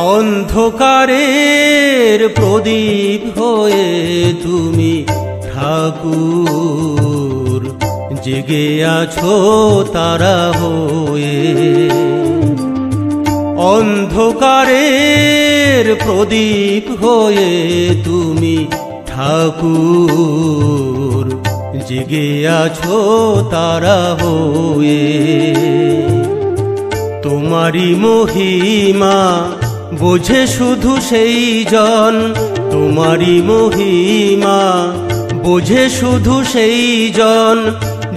অন্ধকারের প্রদীপ হয়ে তুমি ঠাকুর, জেগে আছো তারা হয়ে। অন্ধকারের প্রদীপ হয়ে তুমি ঠাকুর, জেগে আছো তারা হয়ে। তোমারি মহিমা বোঝে শুধু সেই জন, তোমারি মহিমা বোঝে শুধু সেই জন,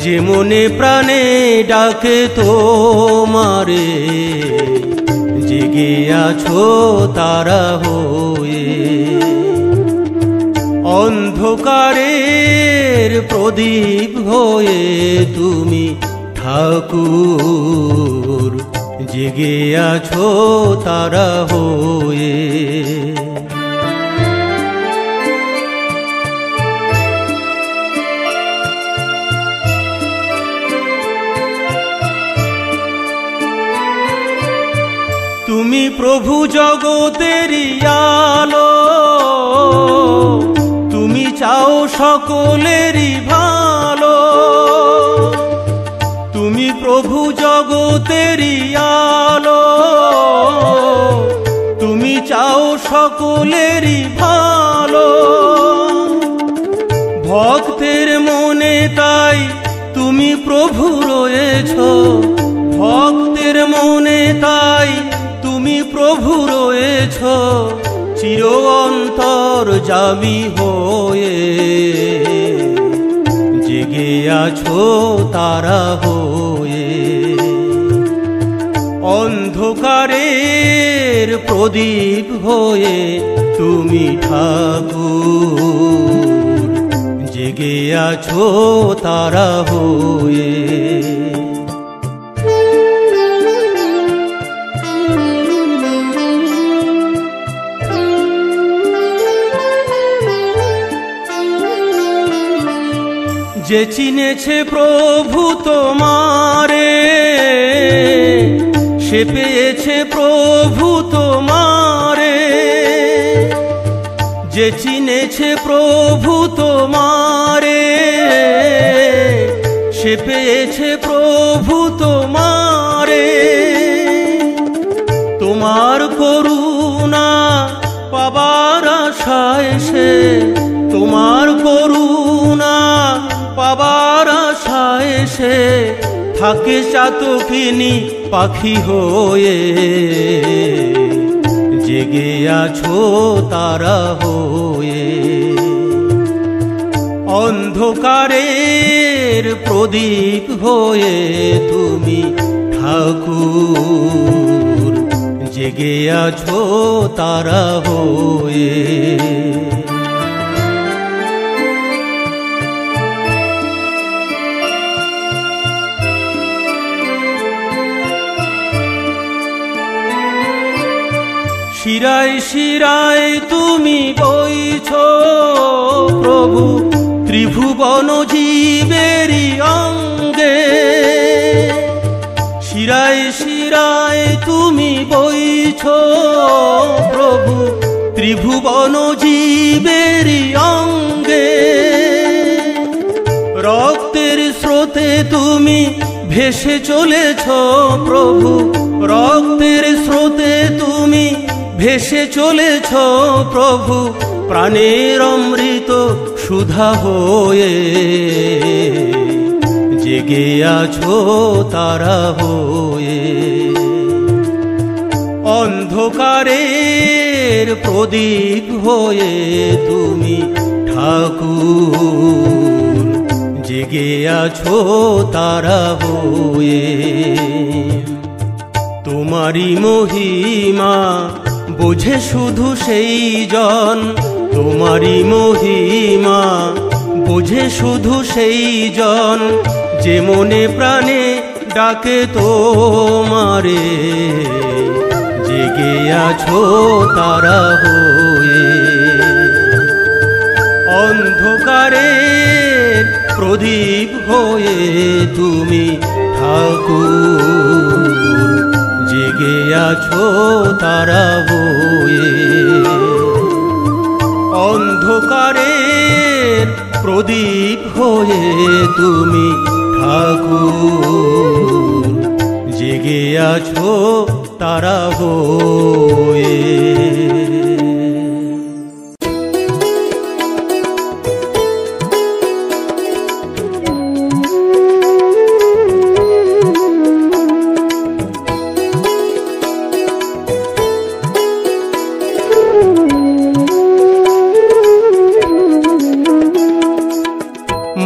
যে মনে প্রাণে ডাকে তোমারে, জেগে আছো তারা হয়ে। অন্ধকারের প্রদীপ হয়ে তুমি ঠাকুর, জেগে আছো তারা হয়ে। তুমি প্রভু জগতেরই আলো, তুমি চাও সকলেরই ভালো। তুমি প্রভু জগতেরই আলো, তুমি চাও সকলেরই ভালো। ভক্তের মনে তাই তুমি প্রভু রয়েছ, ভক্তের মনে তাই তুমি প্রভু রয়েছ, চির অন্তর্যামী হয়ে, জেগে আছো তারা হয়ে। অন্ধকারের প্রদীপ হয়ে তুমি ঠাকুর, জেগে আছো তারা হয়ে। যে চিনেছে প্রভু তোমারে, সে পেয়েছে প্রভু তোমারে। যে চিনেছে প্রভু তোমারে, সে পেয়েছে প্রভু তোমারে। তোমার করুণা পাবার আশায় সে, তোমার করুণা পাবার আশায় সে, থাকে চাতকিনী পাখি হয়ে, জেগে আছো তারা হয়ে। অন্ধকারের প্রদীপ হয়ে তুমি ঠাকুর, জেগে আছো তারা হয়ে। শিরায় শিরায় তুমি বইছ প্রভু, ত্রিভুবন জীবেরই অঙ্গে। শিরায় শিরায় তুমি বইছ প্রভু, ত্রিভুবন জীবেরই অঙ্গে। রক্তের স্রোতে তুমি ভেসে চলেছ প্রভু, রক্তের স্রোতে তুমি ভেসে চলেছ প্রভু, প্রাণের অমৃত সুধা হয়ে, জেগে আছো তারা হয়ে। অন্ধকারের প্রদীপ হয়ে তুমি ঠাকুর, জেগে আছো তারা হয়ে। তোমারি মহিমা বোঝে শুধু সেই জন, তোমারি মহিমা বোঝে শুধু সেই জন, যে মনে প্রাণে ডাকে তোমারে, জেগে আছো তারা হয়ে। অন্ধকারের প্রদীপ হয়ে তুমি ঠাকুর, জেগে জেগে আছো তারা হয়ে। অন্ধকারের প্রদীপ হয়ে তুমি ঠাকুর, জেগে আছো তারা হয়ে।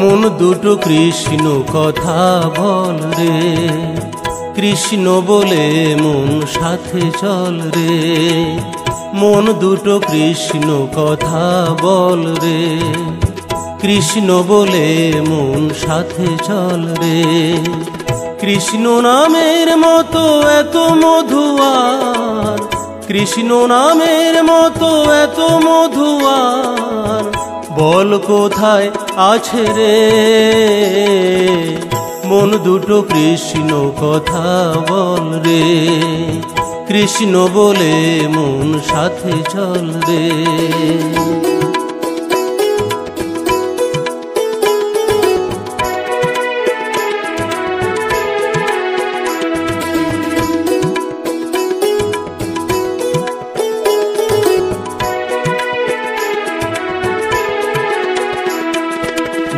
মন দুটো কৃষ্ণ কথা বল রে, কৃষ্ণ বলে মন সাথে চল রে। মন দুটো কৃষ্ণ কথা বল রে, কৃষ্ণ বলে মন সাথে চল রে। কৃষ্ণ নামের মতো এত মধুয়ার, কৃষ্ণ নামের মতো এত মধুয়ার, বল কোথায় আছে রে। মন দুটো কৃষ্ণ কথা বল রে, কৃষ্ণ বলে মন সাথে চল রে।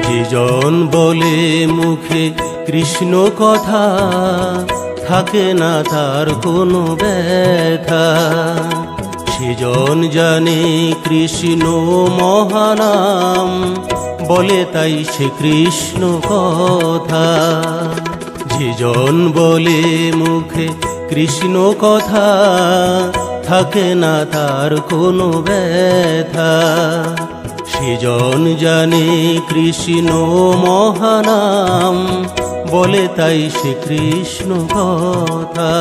যেজন বলে মুখে কৃষ্ণ কথা, থাকে না তার কোনো ব্যথা। সেজন জানে কৃষ্ণ মহানাম, বলে তাই সে কৃষ্ণ কথা। যেজন বলে মুখে কৃষ্ণ কথা, থাকে না তার কোনো ব্যথা। সেজন জানে কৃষ্ণ মহানাম, বলে তাই সে কৃষ্ণ কথা।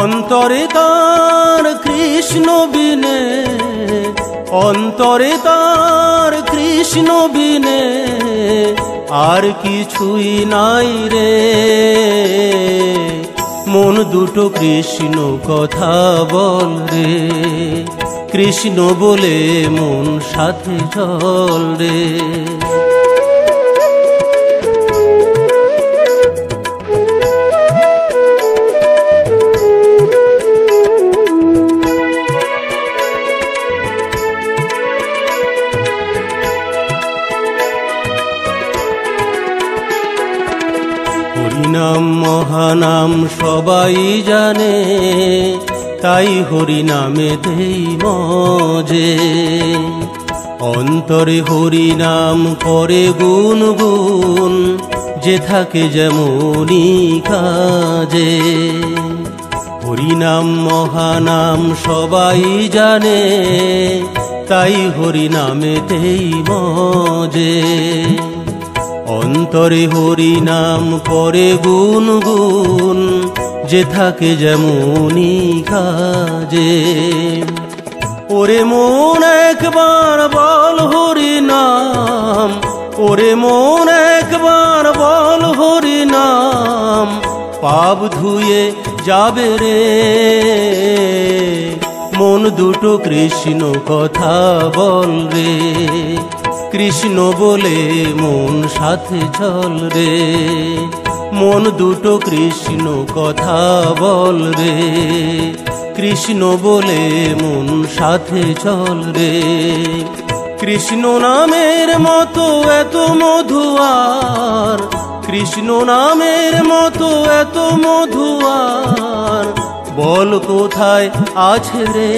অন্তরে তার কৃষ্ণ বিনে, অন্তরে তার কৃষ্ণ বিনে আর কিছুই নাই রে। মন দুটো কৃষ্ণ কথা বল রে, কৃষ্ণ বলে মন সাথে চল রে। হরিনাম মহানাম সবাই জানে, তাই হরি নামেতেই মজে। অন্তরে হরি নাম করে গুনগুন, যে থাকে যেমনি কাজে। হরিনাম মহানাম সবাই জানে, তাই হরি নামেতেই মজে। অন্তরে হরি নাম করে গুনগুন, যে থাকে যেমনি কাজে। ওরে মন একবার বল হরি নাম, ওরে মন একবার বল হরি নাম, পাপ ধুয়ে যাবে রে। মন দুটো কৃষ্ণ কথা বল রে, কৃষ্ণ বলে মন সাথে চল রে। মন দুটো কৃষ্ণ কথা বল রে, কৃষ্ণ বলে মন সাথে চল রে। কৃষ্ণ নামের মতো এত মধুয়ার, কৃষ্ণ নামের মতো এত মধুয়ার, বল কোথায় আছে রে।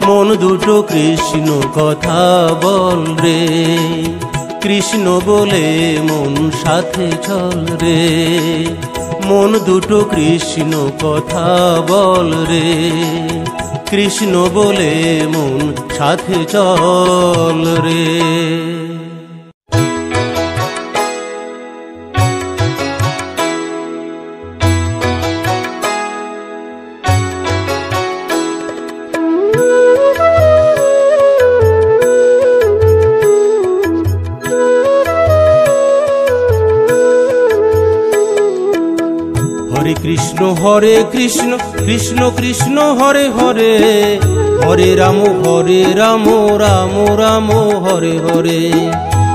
মন দুটো কৃষ্ণ কথা বল রে, কৃষ্ণ বলে মন সাথে চল রে। মন দুটো কৃষ্ণ কথা বল রে, কৃষ্ণ বলে মন সাথে চল রে। কৃষ্ণ হরে কৃষ্ণ কৃষ্ণ কৃষ্ণ হরে হরে, হরে রাম রাম রাম হরে হরে।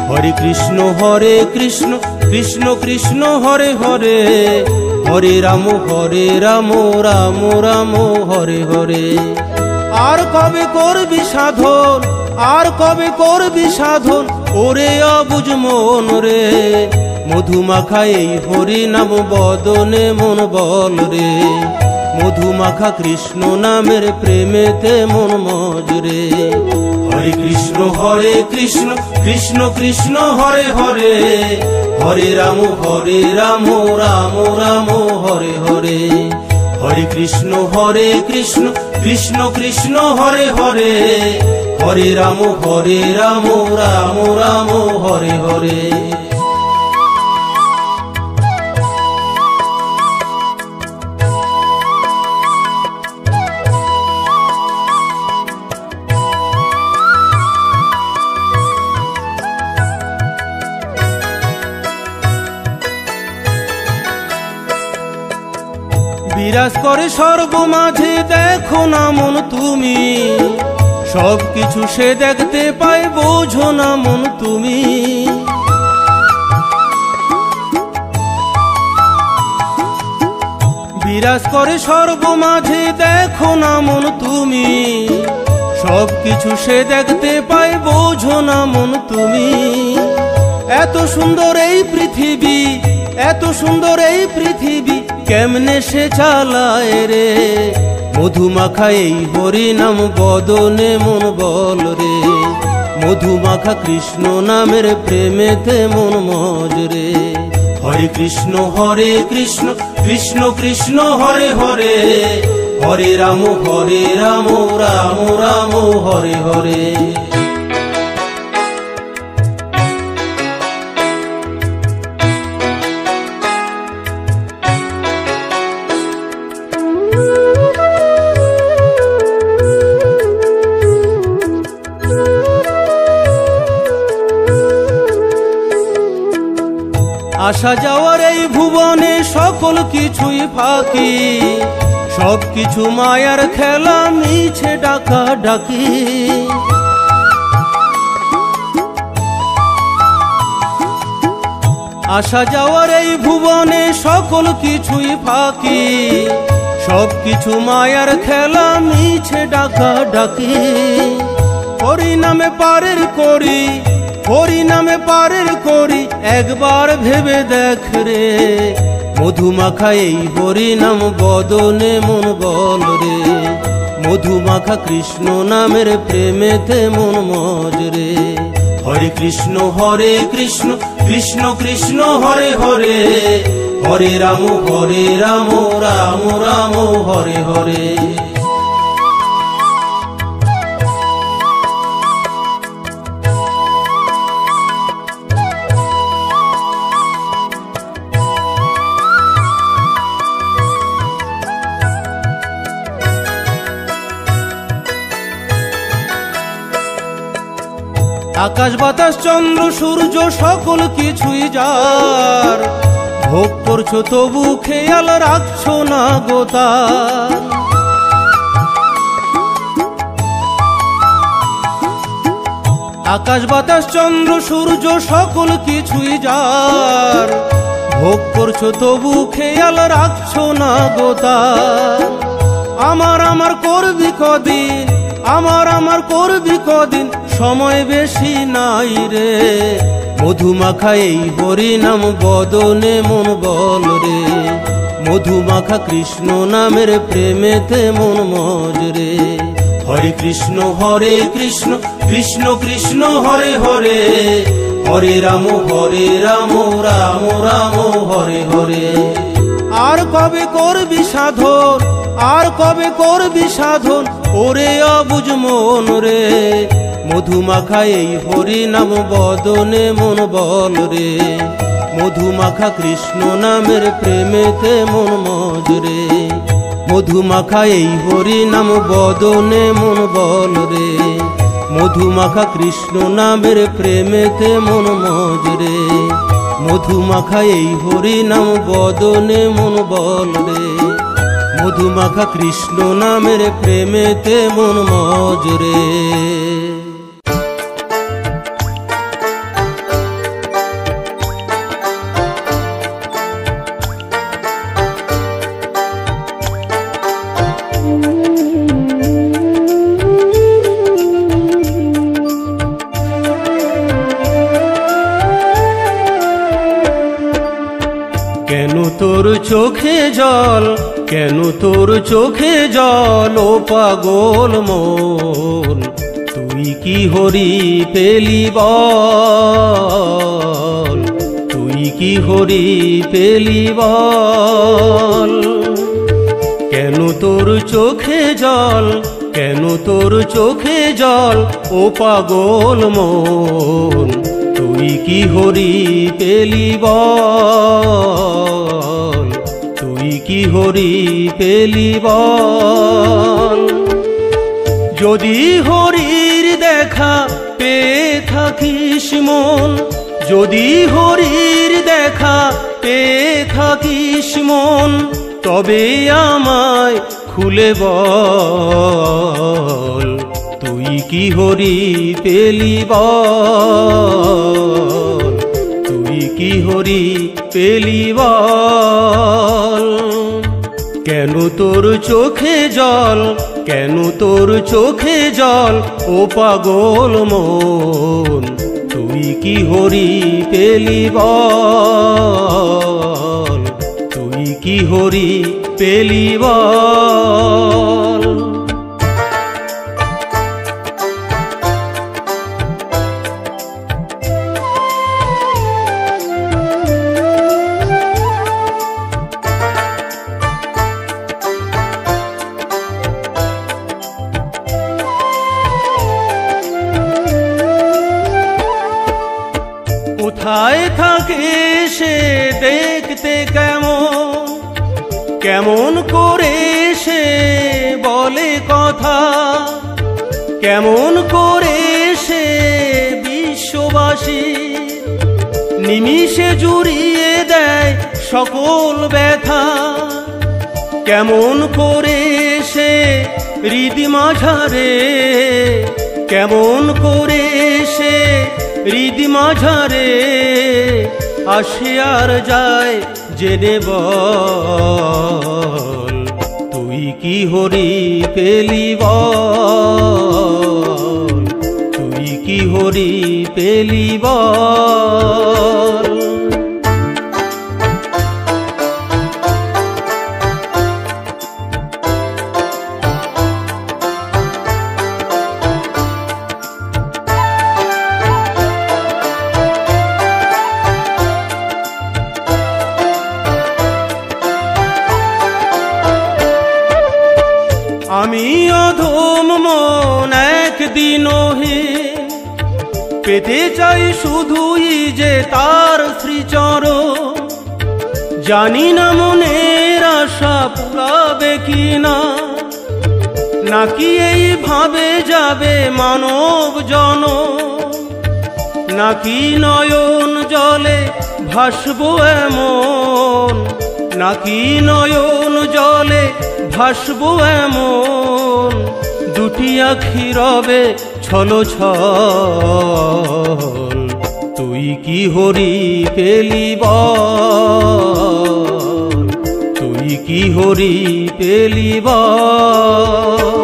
হরে কৃষ্ণ কৃষ্ণ কৃষ্ণ হরে হরে, হরে রাম রাম রাম হরে হরে। আর কবে করবি সাধন, আর কবে করবি সাধন, ওরে অবুঝ মন রে। মধুমাখা এই হরি নাম বদনে মন বল রে, মধুমাখা কৃষ্ণ নামের প্রেমেতে মন মজ রে। হরে কৃষ্ণ কৃষ্ণ কৃষ্ণ হরে হরে, হরে রাম রাম রাম হরে হরে। হরে কৃষ্ণ কৃষ্ণ কৃষ্ণ হরে হরে, হরে রাম রাম রাম হরে হরে। বিরাজ করে সর্বমাঝে দেখো না মন তুমি, সব কিছু সে দেখতে পায় বোঝো না মন তুমি। বিরাজ করে সর্বমাঝে দেখো না মন তুমি, সব কিছু সে দেখতে পায় বোঝো না মন তুমি। এত সুন্দর এই পৃথিবী, এত সুন্দর এই পৃথিবী, কেমনে সে চালায় রে। মধুমাখা এই হরি নাম বদনে মন বল রে, মধুমাখা কৃষ্ণ নামের প্রেমেতে মন মজ রে। হরে কৃষ্ণ কৃষ্ণ কৃষ্ণ হরে হরে, হরে রাম রাম রাম হরে হরে। আসা যাওয়ার এই ভুবনে সকল কিছুই ফাঁকি, সব কিছু মায়ার খেলা মিছে ডাকা ডাকি। আসা যাওয়ার এই ভুবনে সকল কিছুই ফাঁকি, সব কিছু মায়ার খেলা মিছে ডাকা ডাকি। হরি নামে পারের করি, হরি নামে পারের করি, একবার ভেবে দেখ রে। মধুমাখা এই হরি নাম বদনে মন বল রে, মধুমাখা কৃষ্ণ নামের প্রেমেতে মন মজ রে। হরে কৃষ্ণ কৃষ্ণ কৃষ্ণ হরে হরে, হরে রাম রাম রাম হরে হরে। আকাশ বাতাস চন্দ্র সূর্য সকল কিছুই যার, ভোগ করছো তবু খেয়াল রাখছো না গো তার। আকাশ বাতাস চন্দ্র সূর্য সকল কিছুই যার, ভোগ করছো তবু খেয়াল রাখছো না গো তার। আমার করবি কদিন, আমার করবি কদিন, সময় বেশি নাই রে। মধুমাখা এই হরি নাম বদনে মন বল রে, মধুমাখা কৃষ্ণ নামের প্রেমেতে মন মজ রে। হরে কৃষ্ণ কৃষ্ণ কৃষ্ণ হরে হরে, হরে রাম রাম রাম হরে হরে। আর কবে করবি সাধন, আর কবে করবি সাধন, ওরে অবুঝ মন রে। মধুমাখা এই হরি নাম বদনে মন বল রে, মধুমাখা কৃষ্ণ নামের প্রেমেতে মন মজ রে। মধুমাখা এই হরি নাম বদনে মন বল রে, মধুমাখা কৃষ্ণ নামের প্রেমেতে মন মজ রে। মধুমাখা এই হরি নাম বদনে মন বল রে, মধুমাখা কৃষ্ণ নামের প্রেমেতে মন মজ রে। কেন তোর চোখে জল, কেন তোর চোখে জল ও পাগল মন, তুই কি হরি পেলি বল, তুই কি হরি পেলি বল। কেন তোর চোখে জল, কেন তোর চোখে জল ও পাগল মন, তুই কি হরি পেলি বল, তুই কি হরি পেলি বল। যদি হরির দেখা পেয়ে থাকিস মন, যদি হরির দেখা পেয়ে থাকিস মন, তবে আমায় খুলে বল, তুই কি হরি পেলি বল, তুই কি হরি পেলি বল। কেন তোর চোখে জল, কেন তোর চোখে জল ও পাগল মন, তুই কি হরি পেলি বল, তুই কি হরি পেলি বল। কোথায় থাকে সে দেখতে কেমন, কেমন করে সে বলে কথা, কেমন করে সে বিশ্ববাসী নিমিষে জুড়িয়ে দেয় সকল ব্যথা, কেমন করে সে হৃদি মাঝারে, কেমন করে সে হৃদি মাঝারে আসে আর যায় জেনে বল, তুই কি হরি পেলি বল, তুই কি হরি পেলি বল। আমি অধম মন একদিনও হে পেতে চাই শুধুই যে তার শ্রীচরণ, জানি না মনের আশা পুরাবে কিনা, নাকি এইভাবে যাবে মানব জনম, নাকি নয়ন জলে ভাসবো এমন, নাকি নয়ন জলে ভাসবো এমন, দুটি আখি রবে ছলো ছল, তুই কি হরি পেলি বল, তুই কি হরি পেলি বল।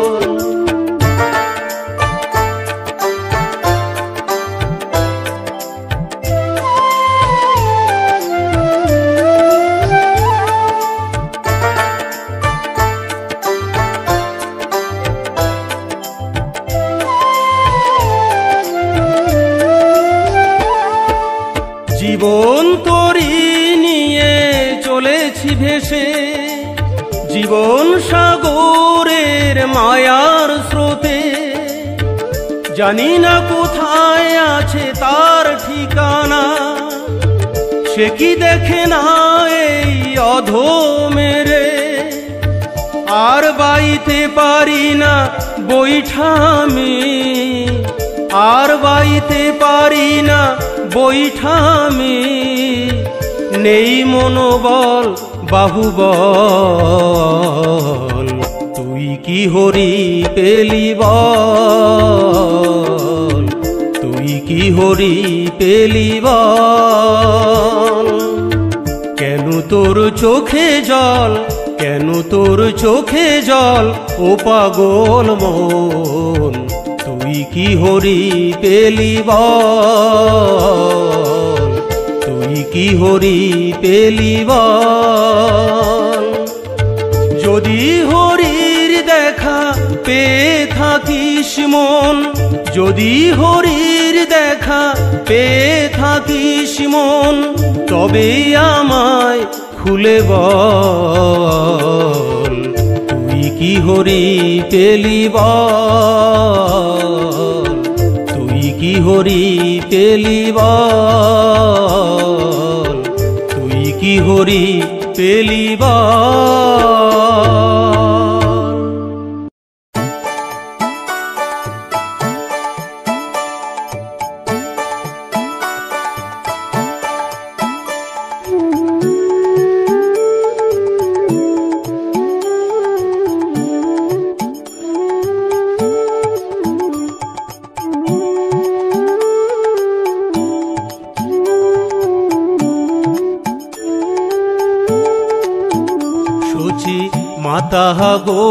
জীবন তরি নিয়ে চলেছি ভেসে, জীবন সাগরের মায়ার স্রোতে, জানি না কোথায় আছে তার ঠিকানা, সে কি দেখে না এই অধমেরে, আর বাইতে পারি না বৈঠা আমি, আর বাইতে পারি না বৈঠামি, নেই মনোবল বাহুবল, তুই কি হরি পেলি বল, তুই কি হরি পেলি বল। কেন তোর চোখে জল, কেন তোর চোখে জল ও পাগল মন, তুই কি হরি পেলি বল, তুই কি হরি পেলি বল। যদি হরির দেখা পেয়ে থাকিস মন, যদি হরির দেখা পেয়ে থাকিস মন, তবে আমায় খুলে বল, তুই কি হরি পেলি বল, তুই কি হরি পেলি বল, তুই কি হরি পেলি বল। মাতা গো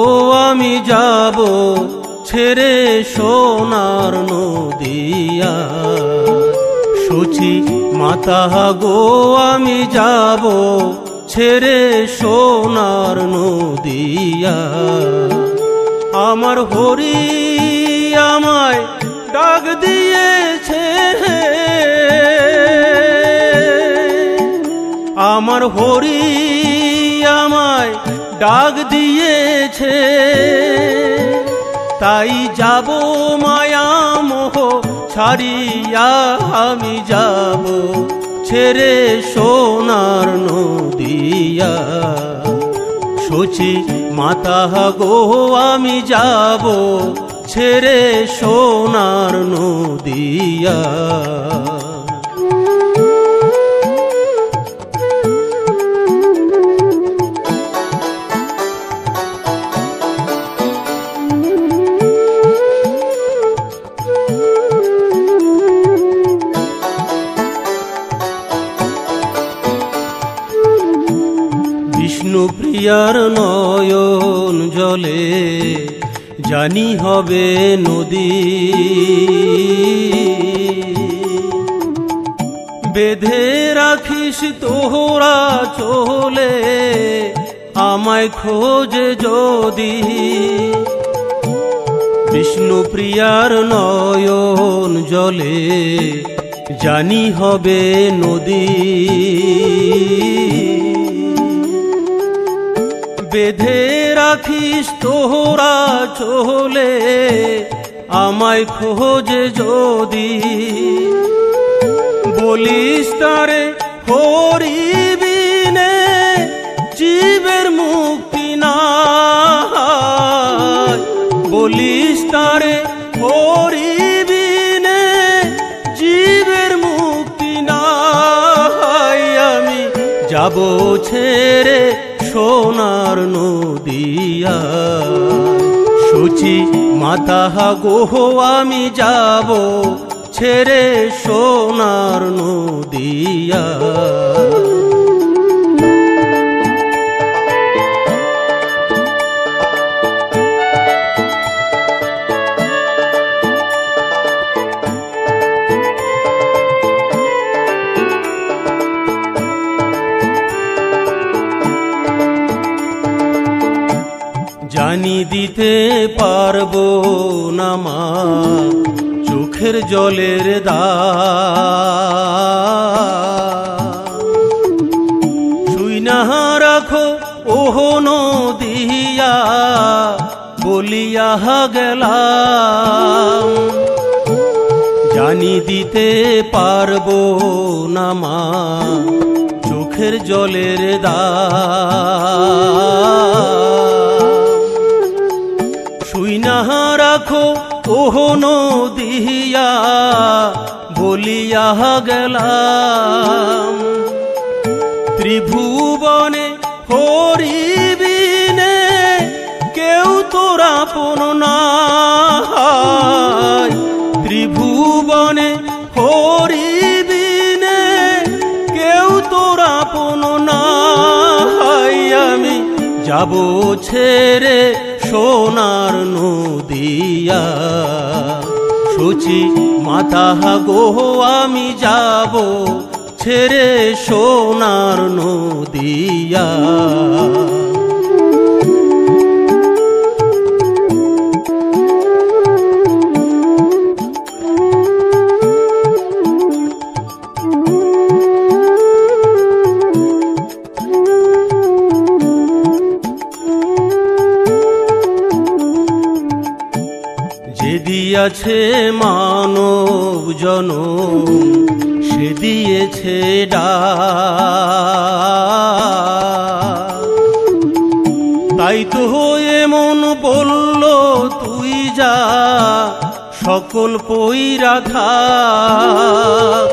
আমি যাব ছেড়ে সোনার নদিয়া, সচি মাতা গো আমি যাব ছেড়ে সোনার নদিয়া। আমার হরি আমায় ডাক দিয়েছে, আমার হরি আমায় ডাক দিয়েছে, তাই যাব মায়া মোহ ছাড়িয়া আমি যাব ছেড়ে সোনার নদিয়া। সচি মাতা গো আমি যাব ছেড়ে সোনার নদিয়া। বিষ্ণুপ্রিয়ার নয়ন জলে জানি হবে নদী, বেঁধে রাখিস তোরা চলে আমায় খোঁজে যদি। বিষ্ণুপ্রিয়ার নয়ন জলে জানি হবে নদী, বেঁধে রাখিস তোরা চলে আমায় খোঁজে যদি। বলিস তারে হরি বিনে জীবের মুক্তি নাই, বলিস তারে হরি বিনে জীবের মুক্তি নাই। আমি যাব ছেড়ে সোনার নদিয়া, সচি মাতা গো আমি যাব ছেড়ে সোনার নদিয়া। জানি দিতে পারবো না মা চোখের জলের দাগ, শুই না রাখো ওহ নদিয়া বলিয়া গেলাম। জানি দিতে পারবো না মা চোখের জলের দাগ, শুই না রাখো ওহ নদিয়া বলিয়া গেলাম। ত্রিভুবনে হরিবিনে কেউ তোর আপন নাই। ত্রিভুবনে হরিবিনে কেউ তোর আপন নাই। আমি যাব ছেড়ে সোনার নদিয়া, সূচি মাতা গো আমি যাব ছেড়ে সোনার নদিয়া। যে দিয়াছে মানব জনম সে দিয়েছে ডাক। তাই তো এমন বলল তুই যা সকল পইরা থাক।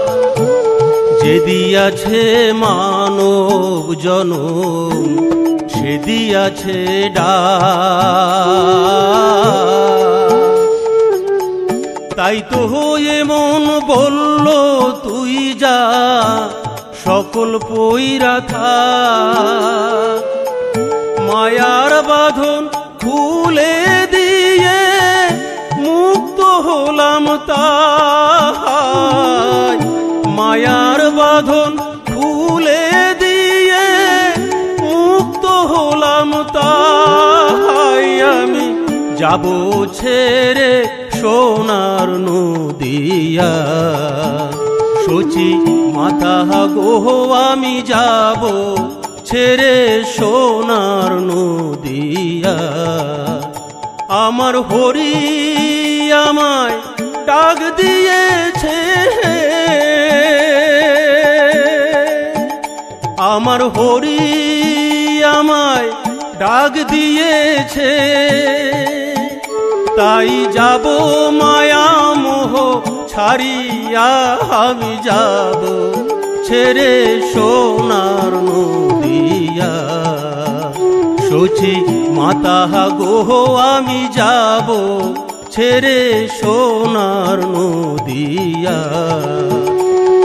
যে দিয়াছে মানব জনম সে দিয়াছে ডাক। তাই তো এমন বলল তুই যা সকল পইরা থাক। মায়ার বাঁধন খুলে দিয়ে মুক্ত হলাম তাই। মায়ার বাঁধন খুলে দিয়ে মুক্ত হলাম তাই। আমি যাব ছেড়ে সোনার নদিয়া, সূচি মাতা গো আমি যাব ছেড়ে সোনার নদিয়া। আমার হরি আমায় ডাক দিয়েছে, আমার হরি আমায় ডাক দিয়েছে। তাই যাব মায়া মোহ ছাড়িয়া আমি যাব ছেড়ে সোনার নদিয়া। সূচি মাতা গো আমি যাব ছেড়ে সোনার নদিয়া।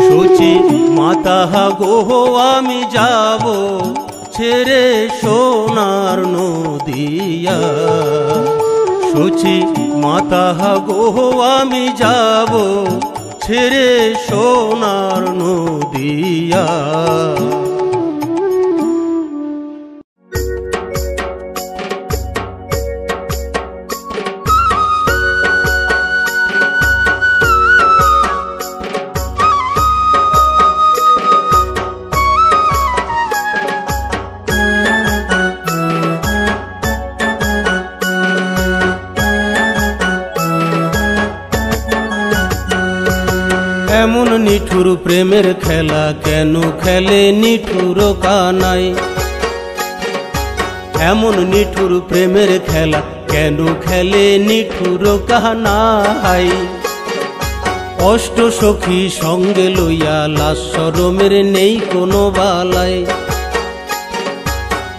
সূচি মাতা গো আমি যাব ছেড়ে সোনার নদিয়া। সূচি মাতা গো আমি যাব ছেড়ে সোনার নদিয়া। এমন নিঠুর প্রেমের খেলা কেন খেলে নিঠুর কানাই। এমন নিঠুর প্রেমের খেলা কেন খেলে নিঠুর কানাই। অষ্ট সখী সঙ্গে লইয়া লাশ শরমের নেই কোনো বালাই।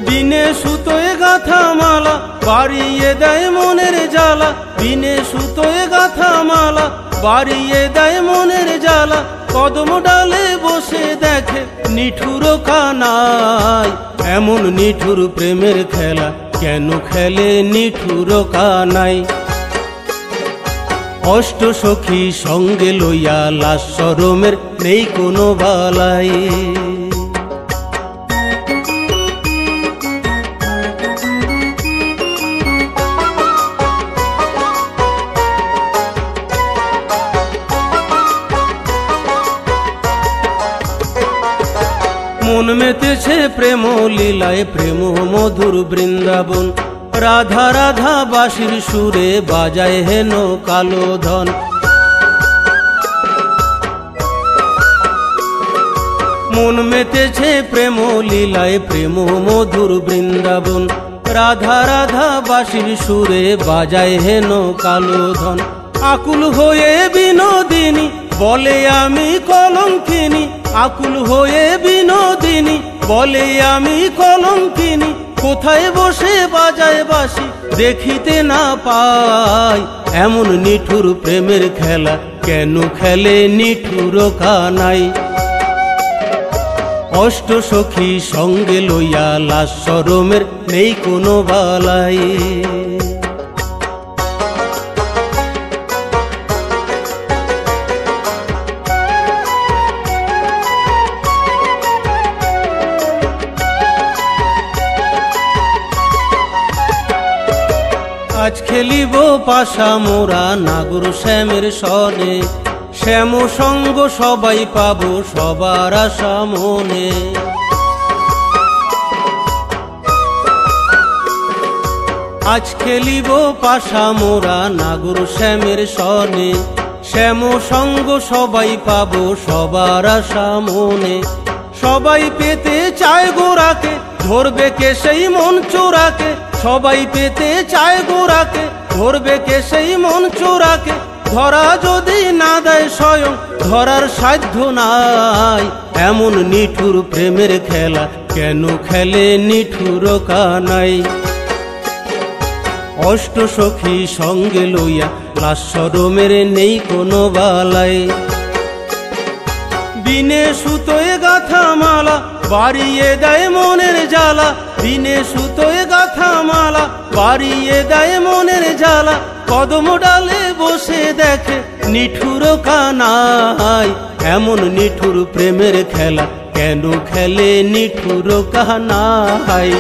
বিনে সুতোয় গাথা মালা বাড়িয়ে দেয় মনের জ্বালা। বিনে সুতোয় গাথা মালা বাড়িয়ে দেয় মনের জ্বালা। কদম ডালে বসে দেখে নিঠুর কানাই। এমন নিঠুর প্রেমের খেলা কেন খেলে নিঠুর কানাই। অষ্ট সখী সঙ্গে লইয়া লাশ শরমের নেই কোনো বালাই। মন মেতেছে প্রেম লীলায় প্রেম মধুর বৃন্দাবন। রাধা রাধা বাঁশির সুরে বাজায় হেন কালো ধন। মন মেতেছে প্রেম লীলায় প্রেম মধুর বৃন্দাবন। রাধা রাধা বাঁশির সুরে বাজায় হেন কালো ধন। আকুল হয়ে বিনোদিনী বলে আমি কলঙ্কিনী, আকুল হয়ে বিনোদিনী বলে আমি কলঙ্কিনী। কোথায় বসে বাজায় বাঁশি দেখিতে না পাই, এমন নিঠুর প্রেমের খেলা কেন খেলে নিঠুর কানাই। অষ্ট সখী সঙ্গে লইয়া লাজ শরমের নেই কোনো বালাই। আজ খেলিব পাশা মোরা নাগর শ্যামের সনে, শ্যাম সঙ্গ সবাই পাবো সবার আশা মনে। আজ খেলিব পাশা মোরা নাগর শ্যামের সনে, শ্যাম সঙ্গ সবাই পাবো সবার আশা মনে। সবাই পেতে চায় গোরাকে, ধরবে কে সেই মন চোরাকে। সবাই পেতে চায় গোরাকে, ধরবে কে সেই মন চোরাকে। ধরা যদি না দেয় স্বয়ং, ধরার সাধ্য নাই, এমন নিঠুর প্রেমের খেলা কেন খেলে নিঠুর কানাই। অষ্ট সখী সঙ্গে লইয়া লাজ শরমের নেই কোনো বালাই। বিনে সুতোয় গাথা মালা বাড়িয়ে দেয় মনের জ্বালা, বিনে সুতোয় গাথা মালা বাড়িয়ে দেয় মনের জ্বালা। কদম ডালে বসে দেখে নিঠুর কানাই, এমন নিঠুর প্রেমের খেলা কেন খেলে নিঠুর কানাই।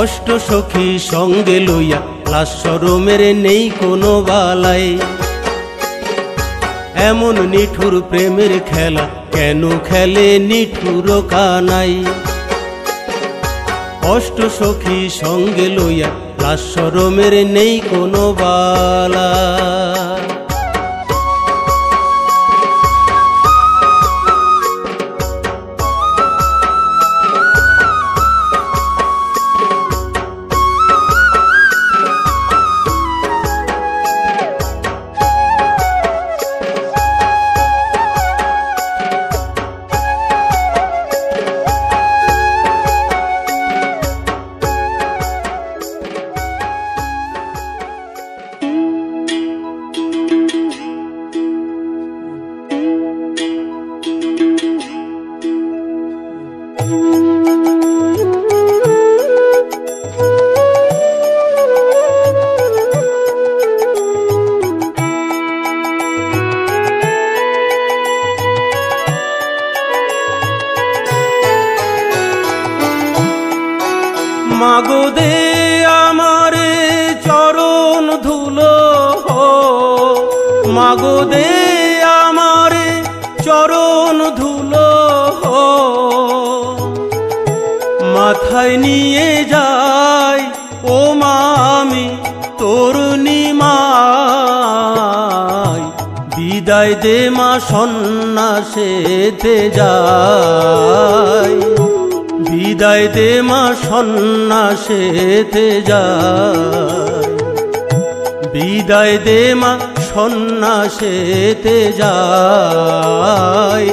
অষ্ট সখী সঙ্গে লইয়া লাজ শরমের নেই কোনো বালাই, এমন নিঠুর প্রেমের খেলা কেন খেলে নিঠুর কানাই। অষ্ট সখী সঙ্গে লইয়া লাজ শরমের নেই কোনো বালা। মাগো দে আমারে চরণ ধুলো, মাগো দে আমারে চরণ ধুলো। মাথায় নিয়ে যাই ও মামি তোর নিমাই, বিদায় দে মা সন্ন্যাসেতে যাই। বিদায় দে মা সন্ন্যাসেতে যাই, বিদায় দে মা সন্ন্যাসেতে যাই।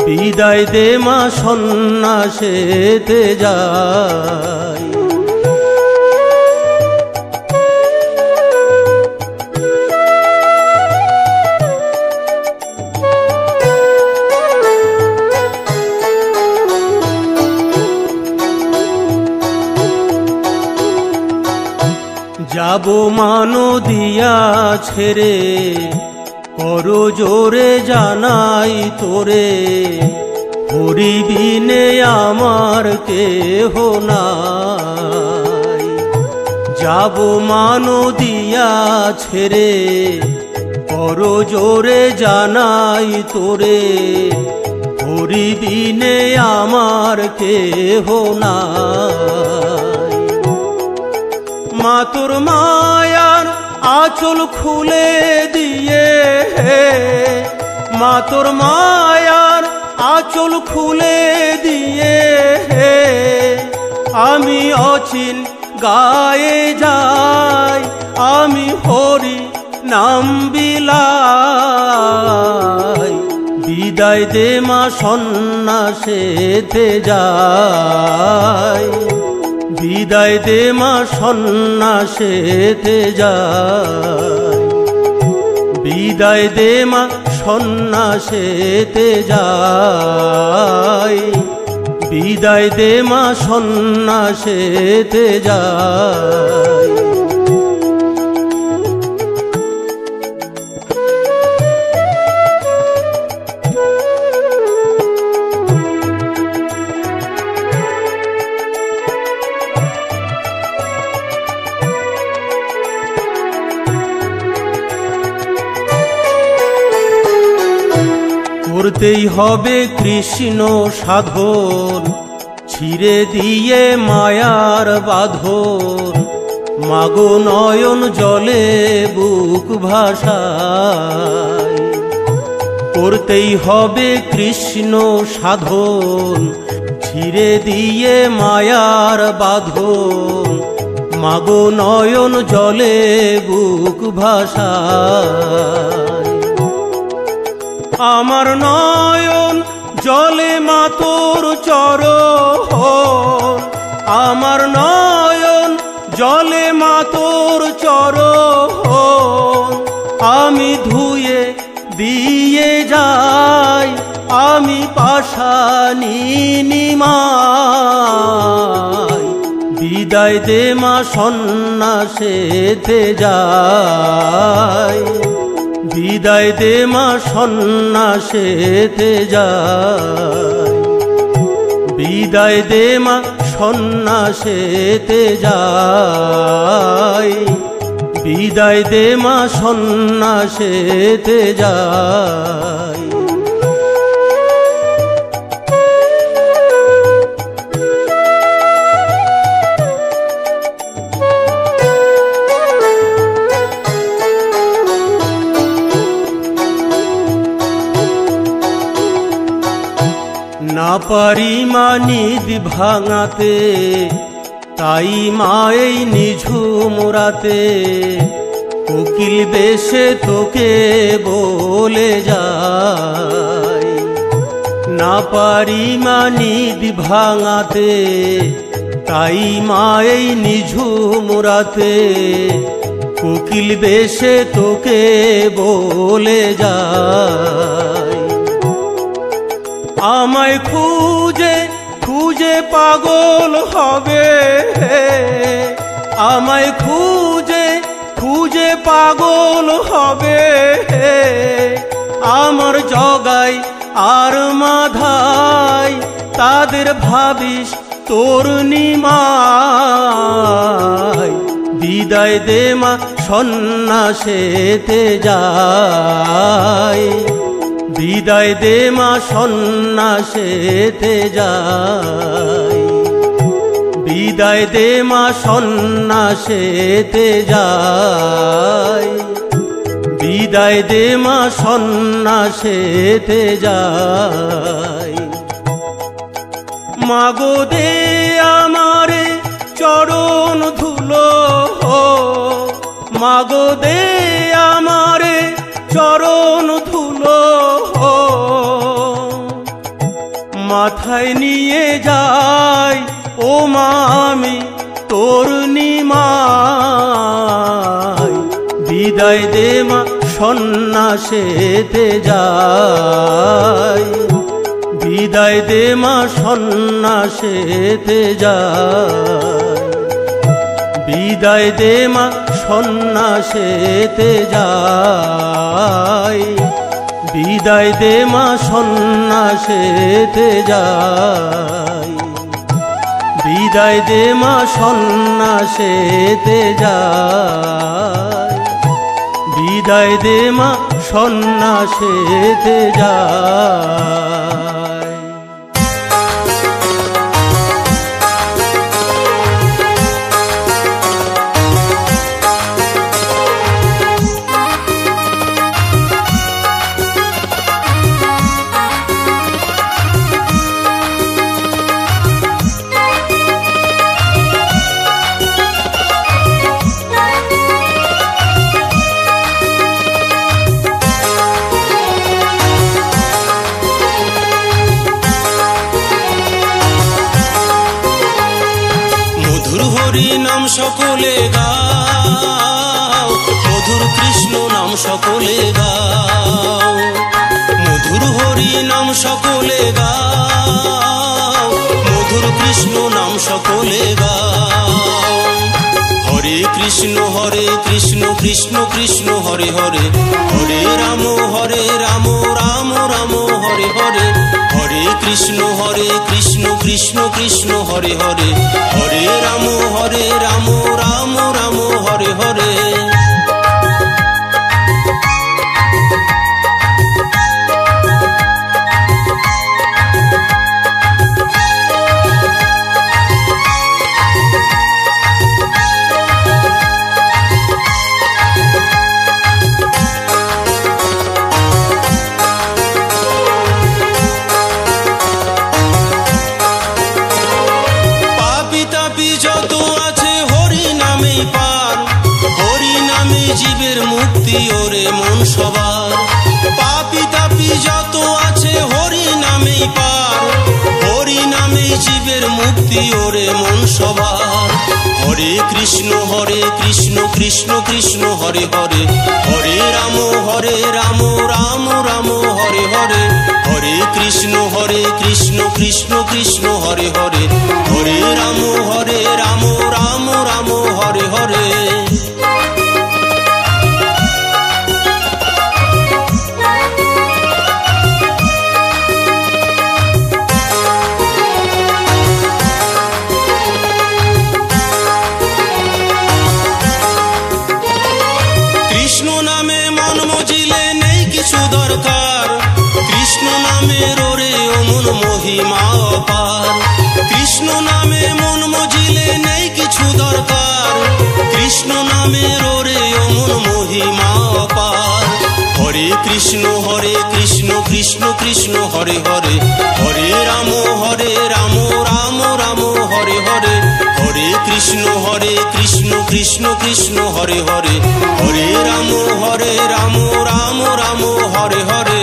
বিদায় দে মা সন্ন্যাসেতে যাই। যাবো মা নদিয়া ছেড়ে, করো জোরে জানাই তোরে। হরি বিনে আমার কেহ নাই। যাবো মা নদিয়া ছেড়ে, করো জোরে জানাই তোরে। হরি বিনে আমার কেহ নাই। মা তোর মায়ার আঁচল খুলে দিয়ে, মা তোর মায়ার আঁচল খুলে দিয়ে। আমি অচিন গায়ে যাই, আমি হরি নাম বিলায়। বিদায় দে মা সন্ন্যাসেতে যায়, বিদায় দে মা সন্ন্যাসেতে যায়, বিদায় দে মা সন্ন্যাসেতে যায়, বিদায় দে মা সন্ন্যাসেতে যায়। করতেই হবে কৃষ্ণ সাধন, ছিঁড়ে দিয়ে মায়ার বাঁধন, মাগো নয়ন জলে বুক ভাসায়। করতেই হবে কৃষ্ণ সাধন, ছিঁড়ে দিয়ে মায়ার বাঁধন, মাগো নয়ন জলে বুক ভাসায়। আমার নয়ন জলে মা তোর চরণ, আমার নয়ন জলে মা তোর চরণ, আমি ধুয়ে দিয়ে যাই, আমি পাশানি নিমাই। বিদায় দে মা সন্ন্যাসেতে যায়, বিদায় দে মা সন্ন্যাসেতে যায়, বিদায় দে মা সন্ন্যাসেতে যায়, বিদায় দে মা সন্ন্যাসেতে যায়। না পারি মা নিদ ভাঙাতে, তাই মা এই নিঝুম রাতে কোকিল বেশে তোকে বলে যায়। না পারি মা নিদ ভাঙাতে, তাই মা এই নিঝুম রাতে কোকিল বেশে তোকে বলে যায়। আমায় খুঁজে খুঁজে পাগল হবে, আমায় খুঁজে খুঁজে পাগল হবে, আমার জগাই আর মাধাই তাদের ভাবিস তোর নিমাই। বিদায় দে মা সন্ন্যাসেতে যায়, বিদায় দে মা সন্ন্যাসেতে যায়, বিদায় দে মা সন্ন্যাসেতে যায়, বিদায় দে মা সন্ন্যাসেতে যায়। মাগো দে আমারে চরণ ধুলো, মাগো দে আমারে চরণ ধুলো, মাথায় নিয়ে যাই ও মা আমি তোর নিমাই। বিদায় দে মা সন্ন্যাসেতে যায়, বিদায় দে মা সন্ন্যাসেতে যায়, বিদায় দে মা সন্ন্যাসেতে যায়, বিদায় দে মা সন্ন্যাসেতে যায়, বিদায় দে মা সন্ন্যাসেতে যায়, বিদায় দে মা সন্ন্যাসেতে যায়। সকলে গাও, মধুর কৃষ্ণ নাম সকলে গাও, মধুর হরি নাম সকলে গাও, মধুর কৃষ্ণ নাম সকলে গাও। হরে কৃষ্ণ কৃষ্ণ কৃষ্ণ হরে হরে, হরে রাম রাম রাম হরে হরে, হরে কৃষ্ণ কৃষ্ণ কৃষ্ণ হরে হরে, হরে রাম রাম রাম হরে হরে। যত আছে হরি নামেই পার, হরি নামে জীবের মুক্তি ওরে মন সবার। পাপি তাপি যত আছে হরি নামেই পার, হরি নামেই জীবের মুক্তি ওরে মন সবার। হরে কৃষ্ণ কৃষ্ণ কৃষ্ণ হরে হরে, হরে রাম রাম রাম হরে হরে, হরে কৃষ্ণ কৃষ্ণ কৃষ্ণ হরে হরে, হরে রাম রাম রাম হরে হরে। কৃষ্ণ নামে মন মজিলে নেই কিছু দরকার, কৃষ্ণ নামের ওরে অমন মহিমা অপার। কৃষ্ণ নামে মন মজিলে নেই কিছু দরকার, কৃষ্ণ নামের ওরে অমন মহিমা অপার। হরে কৃষ্ণ কৃষ্ণ কৃষ্ণ হরে হরে, হরে রাম রাম রাম হরে হরে, হরে কৃষ্ণ কৃষ্ণ কৃষ্ণ হরে হরে, হরে রাম রাম রাম হরে হরে।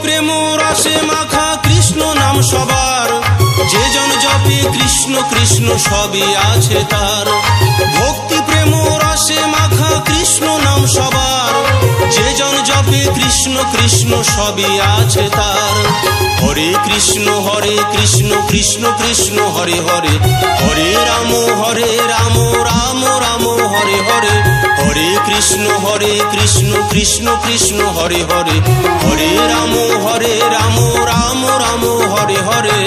প্রেম রসে মাখা কৃষ্ণ নাম সবার, যে জন জপে কৃষ্ণ কৃষ্ণ সবই আছে তার। ভক্তি প্রেম রসে মাখা কৃষ্ণ নাম সবার, যে জন জপে কৃষ্ণ কৃষ্ণ সবই আছে তার। হরে কৃষ্ণ কৃষ্ণ কৃষ্ণ হরে হরে, হরে রাম রাম রাম হরে হরে, হরে কৃষ্ণ কৃষ্ণ কৃষ্ণ হরে হরে, হরে রাম রাম রাম হরে হরে।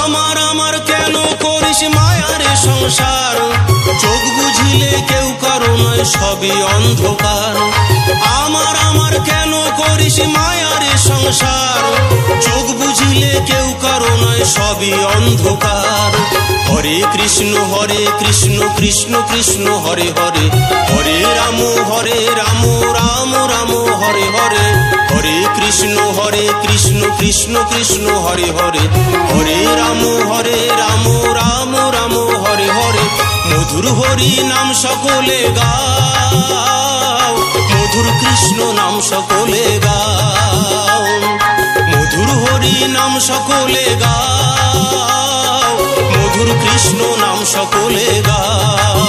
আমার কেন করিস মায়ারে সংসার, চোখ বুঝিলে কেউ কারো নয় সবই অন্ধকার। আমার কেন করিস মায়ারে সংসার, চোখ বুঝিলে কেউ কারো নয় সবই অন্ধকার। হরে কৃষ্ণ কৃষ্ণ কৃষ্ণ হরে হরে, হরে রাম রাম রাম হরে হরে, হরে কৃষ্ণ কৃষ্ণ কৃষ্ণ হরে হরে, হরে রাম রাম রাম হরে হরে। মধুর হরি নাম সকলে গাও, মধুর কৃষ্ণ নাম সকলে গাও, মধুর হরি নাম সকলে গাও, মধুর কৃষ্ণ নাম সকলে গাও।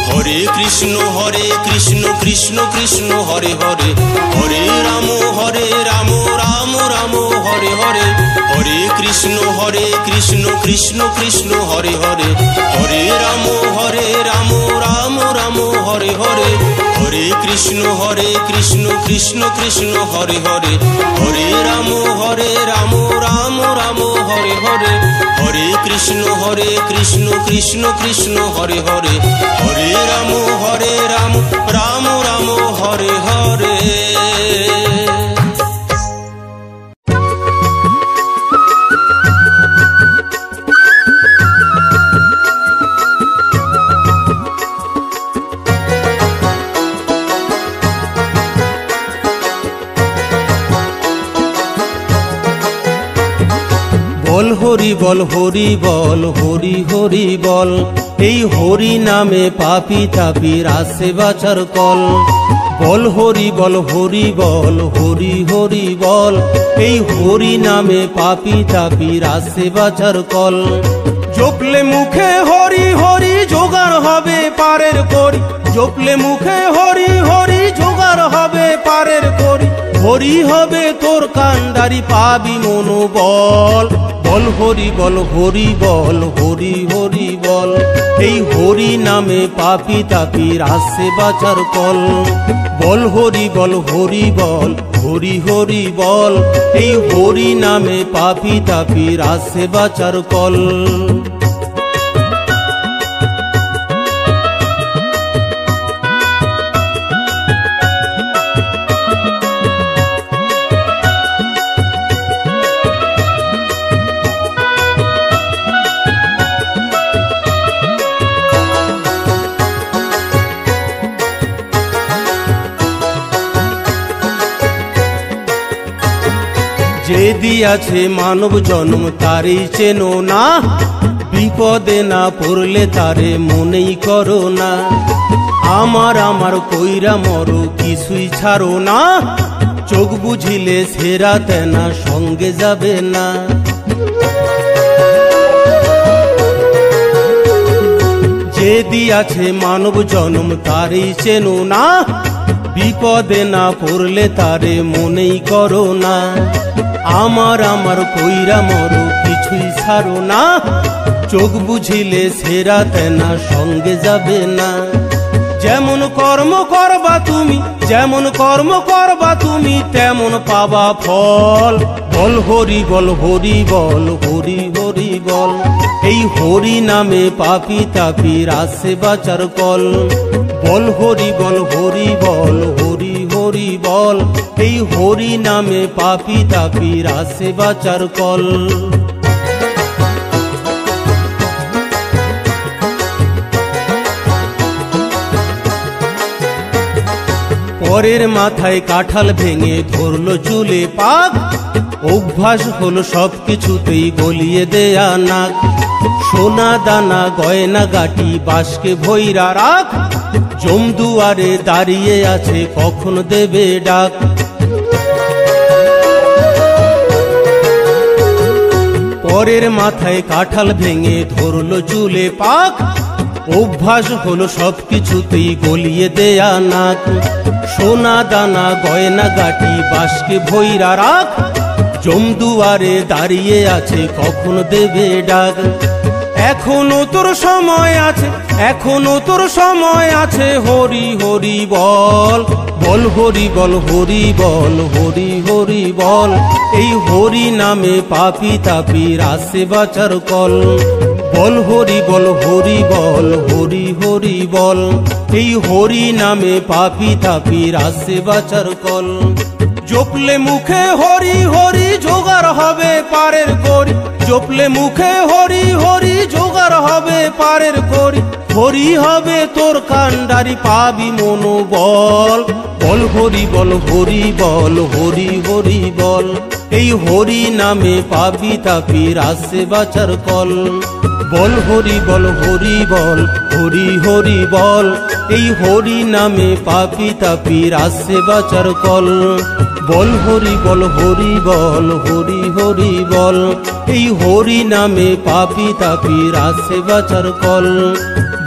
হরে কৃষ্ণ কৃষ্ণ কৃষ্ণ হরে হরে, হরে রাম রাম রাম হরে হরে, হরে কৃষ্ণ কৃষ্ণ কৃষ্ণ হরে হরে, হরে রাম রাম রাম হরে হরে, হরে কৃষ্ণ কৃষ্ণ কৃষ্ণ হরে হরে, হরে রাম রাম রাম হরে হরে, হরে কৃষ্ণ কৃষ্ণ কৃষ্ণ কৃষ্ণ হরে হরে, হরে রাম রাম রাম হরে হরে। বল হরি বল হরি বল হরি হরি বল, এই হরি নামে পাপি তাপির আসে বাঁচার কল। বল হরি বল হরি বল হরি হরি বল, এই হরি নামে পাপি তাপির আসে বাঁচার কল। জপলে মুখে হরি হরি জোগাড় হবে পারের করি, জপলে মুখে হরি হরি জোগাড় হবে পারের করি। হরি হবে তোর কান্ডারি পাবি মনোবল। বল হরি বল হরি বল হরি হরি বল, এই হরি নামে পাপি তাপির আসে বাঁচার কল। বল হরি বল হরি বল হরি হরি বল, এই হরি নামে পাপি তাপির আসে বাঁচার কল। যে দিয়াছে মানব জন্ম তারই চেনো না, বিপদে না পড়লে তারে মনেই করো না। আমার আমার কইরা মরো কিছুই ছাড়ো না, চোখ বুঝিলে সেরা তেনা সঙ্গে যাবে না। যে দিয়াছে মানব জন্ম তারই চেনো না, বিপদে না পড়লে তারে মনেই করো না। আমার আমার কইরা মরো কিছুই ছাড়ো না, চোখ বুঝিলে সেরা তেনা সঙ্গে যাবে না। যেমন কর্ম করবা তুমি, যেমন কর্ম করবা তুমি, তেমন পাবা ফল। বল হরি বল হরি বল হরি হরি বল, এই হরি নামে পাপি তাপির আসে বাঁচার কল। বল হরি বল হরি বল হরি হরি বল, এই হরি নামে পাপি তাপির আসে বাঁচার কল। পরের মাথায় কাঁঠাল ভেঙে ধরলো চুলে পাক, অভ্যাস হলো সবকিছুতেই গলিয়ে দেয়া নাক। সোনা দানা গয়না গাটি বাসকে ভৈরা রাখ, জমদুয়ারে দাঁড়িয়ে আছে কখন দেবে ডাক। পরের মাথায় কাঁঠাল ভেঙে ধরলো চুলে পাক, অভ্যাস হলো সবকিছুতেই গলিয়ে দেয়া নাক। সোনা দানা গয়না গাটি বাসকে ভৈরা রাখ, জমদুয়ারে দাঁড়িয়ে আছে কখন দেবে ডাক। এখনো তোর সময় আছে, এখনো তোর সময় আছে, হরি হরি বল। বল হরি বল হরি বল হরি হরি বল, এই হরি নামে পাপি তাপির আসে বাঁচার কল। বল হরি বল হরি বল হরি হরি বল, এই হরি নামে পাপি তাপির আসে বাঁচার কল। জপলে মুখে হরি হরি জোগাড় হবে পারের করি, জপলে মুখে হরি হরি জোগাড় হবে পারের করি। হরি হবে তোর কান্ডারি পাবি মনোবল। বল হরি বল হরি বল হরি হরি বল, এই হরি নামে পাবি তাপির আসে বাঁচার কল। বল হরি বল হরি বল হরি হরি বল, এই হরি নামে পাপি তাপির আসে বাঁচার কল। বল হরি বল হরি বল হরি হরি বল, এই হরি নামে পাপি তাপির আসে বাঁচার কল।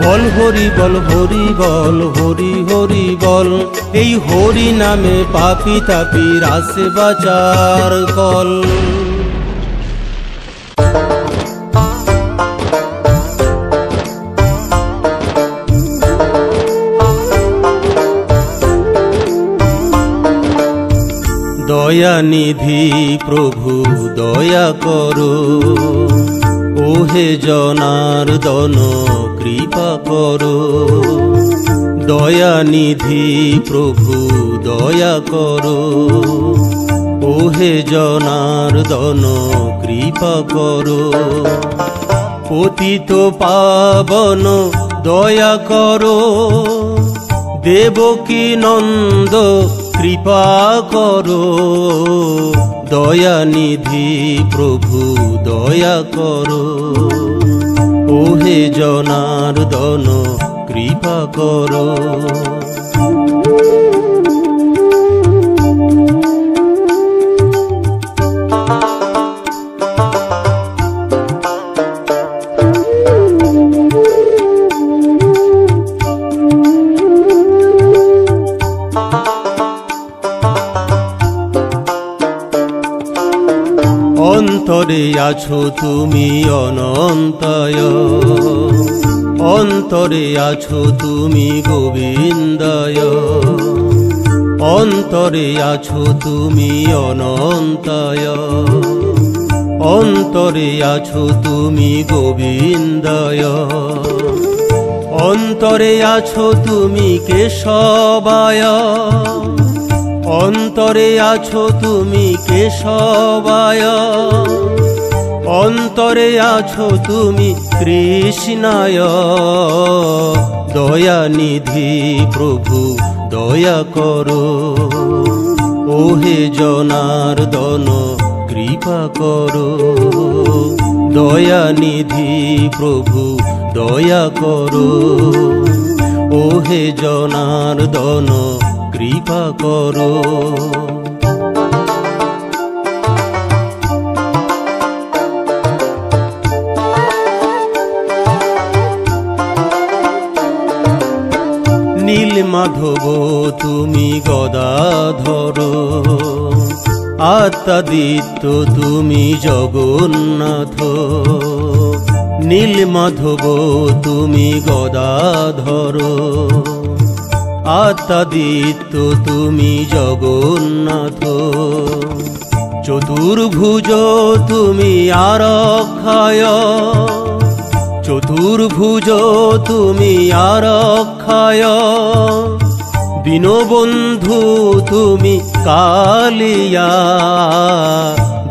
বল হরি বল হরি বল হরি হরি বল, এই হরি নামে পাপি তাপির আসে বাঁচার কল। দয়ানিধি প্রভু দয়া করো, ওহে জনার্দন কৃপা করো, দয়ানিধি প্রভু দয়া করো। ওহে জনার্দন কৃপা করো, পতিত পাবন দয়া করো। দেবকী নন্দ কৃপা করো, দয়ানিধি প্রভু দয়া করো। ওহে জনার্দন কৃপা করো। অন্তরে আছো তুমি অনন্তয়, অন্তরে আছো তুমি গোবিন্দয়। অন্তরে আছো তুমি অনন্তয়, অন্তরে আছো তুমি গোবিন্দয়। অন্তরে আছো তুমি কেশবায়, অন্তরে আছো তুমি কেশবায়। অন্তরে আছো তুমি কৃষ্ণায়, দয়ানিধি প্রভু দয়া করো। ওহে জনার্দন কৃপা করো, দয়ানিধি প্রভু দয়া করো। ওহে জনার্দন কৃপা করো। নীল মাধব তুমি গদাধর, আত্মাদিত্য তুমি জগন্নাথ। নীল মাধব তুমি গদাধর, আত্মাদিত্য তুমি জগন্নাথ। চতুর্ভুজ তুমি আরক্ষায়, চতুর্ভুজ তুমি আরক্ষায়। দীনবন্ধু তুমি কালিয়া,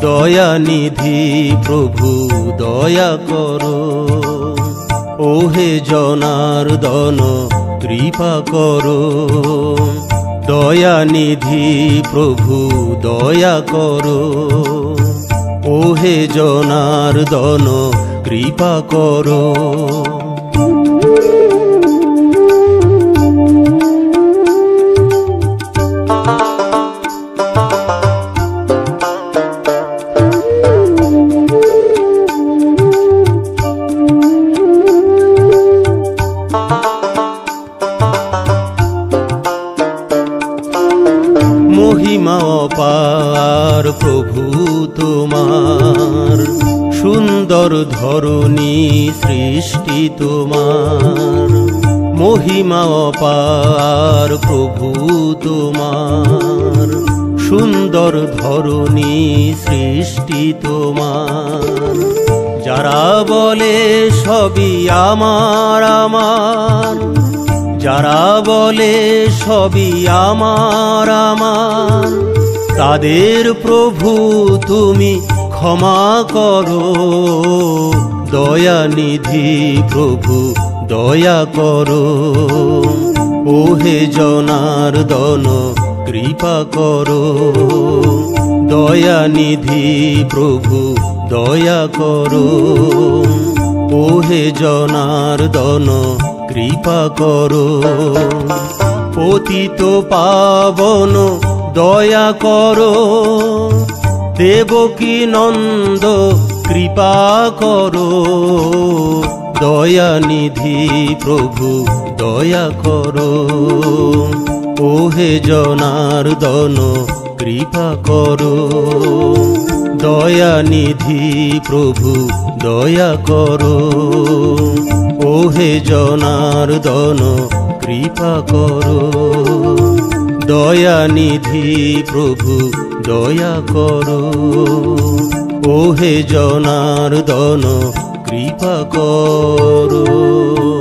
দয়ানিধি প্রভু দয়া করো। ওহে জনার্দন কৃপা করো, দয়ানিধি প্রভু দয়া করো। ওহে জনার্দন কৃপা করো। মহিমা অপার প্রভু তোমার, সুন্দর ধরণী সৃষ্টি তোমার। মহিমা অপার প্রভু তোমার, সুন্দর ধরণী সৃষ্টি তোমার। যারা বলে সবই আমার আমার, যারা বলে সবই আমার আমার, তাদের প্রভু তুমি ক্ষমা করো। দয়ানিধি প্রভু দয়া করো। ওহে জনার্দন কৃপা করো, দয়ানিধি প্রভু দয়া করো। ওহে জনার্দন কৃপা করো। পতিত পাবন দয়া করো, দেবকী নন্দ কৃপা করো। দয়ানিধি প্রভু দয়া করো। ওহে জনার্দন কৃপা করো, দয়ানিধি প্রভু দয়া করো। ওহে জনার্দন কৃপা করো, দয়ানিধি প্রভু দয়া করো। ওহে জনার্দন কৃপা করো।